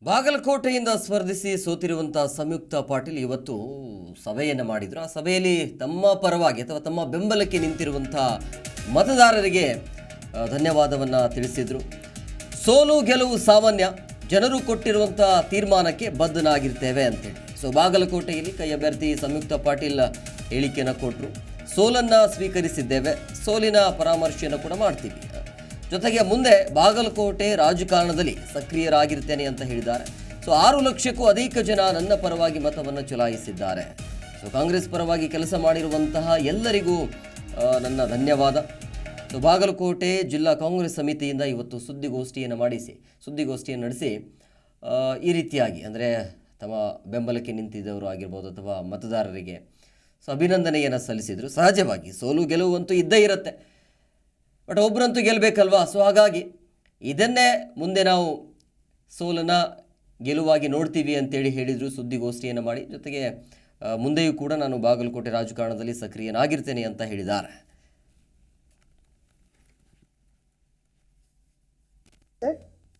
ಬಾಗಲಕೋಟೆಯಿಂದ ಸ್ಪರ್ಧಿಸಿ ಸೋತಿರುವಂತಹ ಸಂಯುಕ್ತ ಪಾಟೀಲ್ ಇವತ್ತು ಸಭೆಯನ್ನು ಮಾಡಿದರು. ಆ ಸಭೆಯಲ್ಲಿ ತಮ್ಮ ಪರವಾಗಿ ಅಥವಾ ತಮ್ಮ ಬೆಂಬಲಕ್ಕೆ ನಿಂತಿರುವಂತಹ ಮತದಾರರಿಗೆ ಧನ್ಯವಾದವನ್ನು ತಿಳಿಸಿದರು. ಸೋಲು ಗೆಲುವು ಸಾಮಾನ್ಯ, ಜನರು ಕೊಟ್ಟಿರುವಂತಹ ತೀರ್ಮಾನಕ್ಕೆ ಬದ್ಧನಾಗಿರ್ತೇವೆ ಅಂತೇಳಿ. ಬಾಗಲಕೋಟೆಯಲ್ಲಿ ಕೈ ಅಭ್ಯರ್ಥಿ ಸಂಯುಕ್ತ ಪಾಟೀಲ್ ಹೇಳಿಕೆಯನ್ನು ಕೊಟ್ಟರು. ಸೋಲನ್ನು ಸ್ವೀಕರಿಸಿದ್ದೇವೆ, ಸೋಲಿನ ಪರಾಮರ್ಶೆಯನ್ನು ಕೂಡ ಮಾಡ್ತೀವಿ, ಜೊತೆಗೆ ಮುಂದೆ ಬಾಗಲಕೋಟೆ ರಾಜಕಾರಣದಲ್ಲಿ ಸಕ್ರಿಯರಾಗಿರ್ತೇನೆ ಅಂತ ಹೇಳಿದ್ದಾರೆ. 6 ಲಕ್ಷಕ್ಕೂ ಅಧಿಕ ಜನ ನನ್ನ ಪರವಾಗಿ ಮತವನ್ನು ಚಲಾಯಿಸಿದ್ದಾರೆ. ಕಾಂಗ್ರೆಸ್ ಪರವಾಗಿ ಕೆಲಸ ಮಾಡಿರುವಂತಹ ಎಲ್ಲರಿಗೂ ನನ್ನ ಧನ್ಯವಾದ. ಬಾಗಲಕೋಟೆ ಜಿಲ್ಲಾ ಕಾಂಗ್ರೆಸ್ ಸಮಿತಿಯಿಂದ ಇವತ್ತು ಸುದ್ದಿಗೋಷ್ಠಿಯನ್ನು ನಡೆಸಿ ಈ ರೀತಿಯಾಗಿ ಅಂದರೆ ತಮ್ಮ ಬೆಂಬಲಕ್ಕೆ ನಿಂತಿದ್ದವರು ಆಗಿರ್ಬೋದು ಅಥವಾ ಮತದಾರರಿಗೆ ಅಭಿನಂದನೆಯನ್ನು ಸಲ್ಲಿಸಿದರು. ಸಹಜವಾಗಿ ಸೋಲು ಗೆಲುವು ಅಂತೂ ಇದ್ದೇ ಇರುತ್ತೆ, ಬಟ್ ಒಬ್ಬರಂತೂ ಗೆಲ್ಲಬೇಕಲ್ವಾ. ಹಾಗಾಗಿ ಇದನ್ನೇ ಮುಂದೆ ನಾವು ಸೋಲನ್ನು ಗೆಲುವಾಗಿ ನೋಡ್ತೀವಿ ಅಂತೇಳಿ ಹೇಳಿದರು ಸುದ್ದಿಗೋಷ್ಠಿಯನ್ನು ಮಾಡಿ. ಜೊತೆಗೆ ಮುಂದೆಯೂ ಕೂಡ ನಾನು ಬಾಗಲಕೋಟೆ ರಾಜಕಾರಣದಲ್ಲಿ ಸಕ್ರಿಯನಾಗಿರ್ತೇನೆ ಅಂತ ಹೇಳಿದ್ದಾರೆ.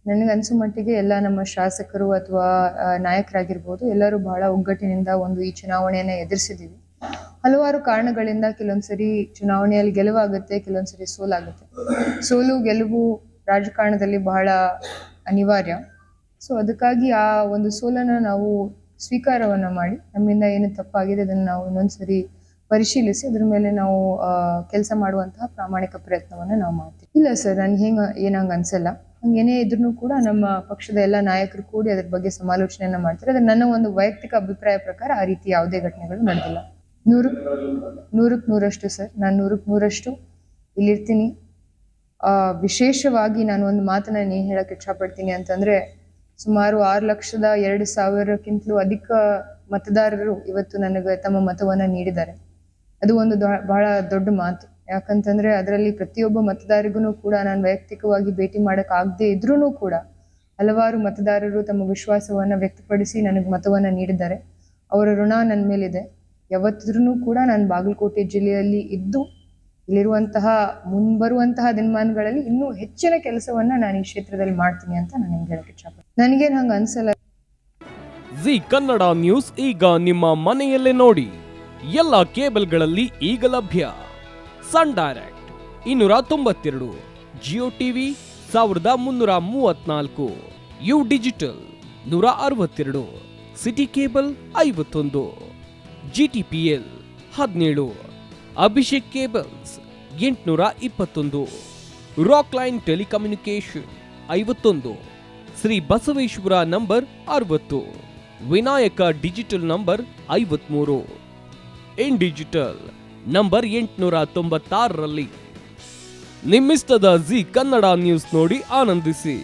ನನಗನ್ಸೋ ಮಟ್ಟಿಗೆ ಎಲ್ಲ ನಮ್ಮ ಶಾಸಕರು ಅಥವಾ ನಾಯಕರಾಗಿರ್ಬೋದು ಎಲ್ಲರೂ ಬಹಳ ಒಗ್ಗಟ್ಟಿನಿಂದ ಈ ಚುನಾವಣೆಯನ್ನು ಎದುರಿಸಿದ್ದೀವಿ. ಹಲವಾರು ಕಾರಣಗಳಿಂದ ಕೆಲವೊಂದ್ಸರಿ ಚುನಾವಣೆಯಲ್ಲಿ ಗೆಲುವಾಗುತ್ತೆ, ಕೆಲವೊಂದ್ಸರಿ ಸೋಲಾಗುತ್ತೆ. ಸೋಲು ಗೆಲುವು ರಾಜಕಾರಣದಲ್ಲಿ ಬಹಳ ಅನಿವಾರ್ಯ. ಅದಕ್ಕಾಗಿ ಆ ಸೋಲನ್ನು ನಾವು ಸ್ವೀಕಾರವನ್ನು ಮಾಡಿ ನಮ್ಮಿಂದ ಏನು ತಪ್ಪಾಗಿದೆ ಅದನ್ನು ನಾವು ಇನ್ನೊಂದ್ಸರಿ ಪರಿಶೀಲಿಸಿ ಅದ್ರ ಮೇಲೆ ನಾವು ಕೆಲಸ ಮಾಡುವಂತಹ ಪ್ರಾಮಾಣಿಕ ಪ್ರಯತ್ನವನ್ನು ನಾವು ಮಾಡ್ತೀವಿ. ಇಲ್ಲ ಸರ್, ನನಗೆ ಏನಂಗೆ ಅನ್ಸಲ್ಲ. ಹಂಗೇನೇ ಇದ್ರೂ ಕೂಡ ನಮ್ಮ ಪಕ್ಷದ ಎಲ್ಲ ನಾಯಕರು ಕೂಡಿ ಅದ್ರ ಬಗ್ಗೆ ಸಮಾಲೋಚನೆಯನ್ನ ಮಾಡ್ತಾರೆ. ಅದ್ರ ನನ್ನ ವೈಯಕ್ತಿಕ ಅಭಿಪ್ರಾಯ ಪ್ರಕಾರ ಆ ರೀತಿ ಯಾವುದೇ ಘಟನೆಗಳು ನಡೆದಿಲ್ಲ. 100% ಸರ್, ನಾನು 100% ಇಲ್ಲಿರ್ತೀನಿ. ವಿಶೇಷವಾಗಿ ನಾನು ಒಂದು ಮಾತನ್ನ ಹೇಳಕ್ ಇಷ್ಟಪಡ್ತೀನಿ ಅಂತಂದ್ರೆ, ಸುಮಾರು 6,02,000ಕ್ಕಿಂತಲೂ ಅಧಿಕ ಮತದಾರರು ಇವತ್ತು ನನಗೆ ತಮ್ಮ ಮತವನ್ನ ನೀಡಿದ್ದಾರೆ. ಅದು ಬಹಳ ದೊಡ್ಡ ಮಾತು. ಯಾಕಂತಂದ್ರೆ ಅದರಲ್ಲಿ ಪ್ರತಿಯೊಬ್ಬ ಮತದಾರರಿಗೂ ಕೂಡ ನಾನು ವೈಯಕ್ತಿಕವಾಗಿ ಭೇಟಿ ಮಾಡಕ್ ಆಗದೆ ಇದ್ರೂ ಕೂಡ ಹಲವಾರು ಮತದಾರರು ತಮ್ಮ ವಿಶ್ವಾಸವನ್ನ ವ್ಯಕ್ತಪಡಿಸಿ ನನಗೆ ಮತವನ್ನ ನೀಡಿದ್ದಾರೆ. ಅವರ ಋಣ ನನ್ನ ಮೇಲಿದೆ. ಯಾವತ್ತಿದ್ರೂ ಕೂಡ ನಾನು ಬಾಗಲಕೋಟೆ ಜಿಲ್ಲೆಯಲ್ಲಿ ಇದ್ದು ಇಲ್ಲಿರುವಂತಹ ಮುಂಬರುವಂತಹ ದಿನಮಾನಗಳಲ್ಲಿ ಇನ್ನೂ ಹೆಚ್ಚಿನ ಕೆಲಸವನ್ನ ನಾನು ಈ ಕ್ಷೇತ್ರದಲ್ಲಿ ಮಾಡ್ತೀನಿ ಅಂತ ನಾನು ನಿಮ್ಗೆ ಹೇಳಕ್ ಇಷ್ಟಪಡ್ತೀನಿ. ನನಗೇನು ಹಂಗ ಅನ್ಸಲ್ಲ. ಜಿ ಕನ್ನಡ ನ್ಯೂಸ್ ಈಗ ನಿಮ್ಮ ಮನೆಯಲ್ಲೇ ನೋಡಿ. ಎಲ್ಲ ಕೇಬಲ್ಗಳಲ್ಲಿ ಈಗ ಲಭ್ಯ. Sun Direct 292, Jio TV 1334, U Digital 162, City Cable 51, GTPL 17, Abhishek Cables 821, Rock Line Telecommunication 51, Shri Basaveshwara number 60, Vinayaka Digital number 53, In Digital number 896ರಲ್ಲಿ. ನಿಮ್ಮಿಸ್ತದ ಜಿ ಕನ್ನಡ ನ್ಯೂಸ್ ನೋಡಿ ಆನಂದಿಸಿ.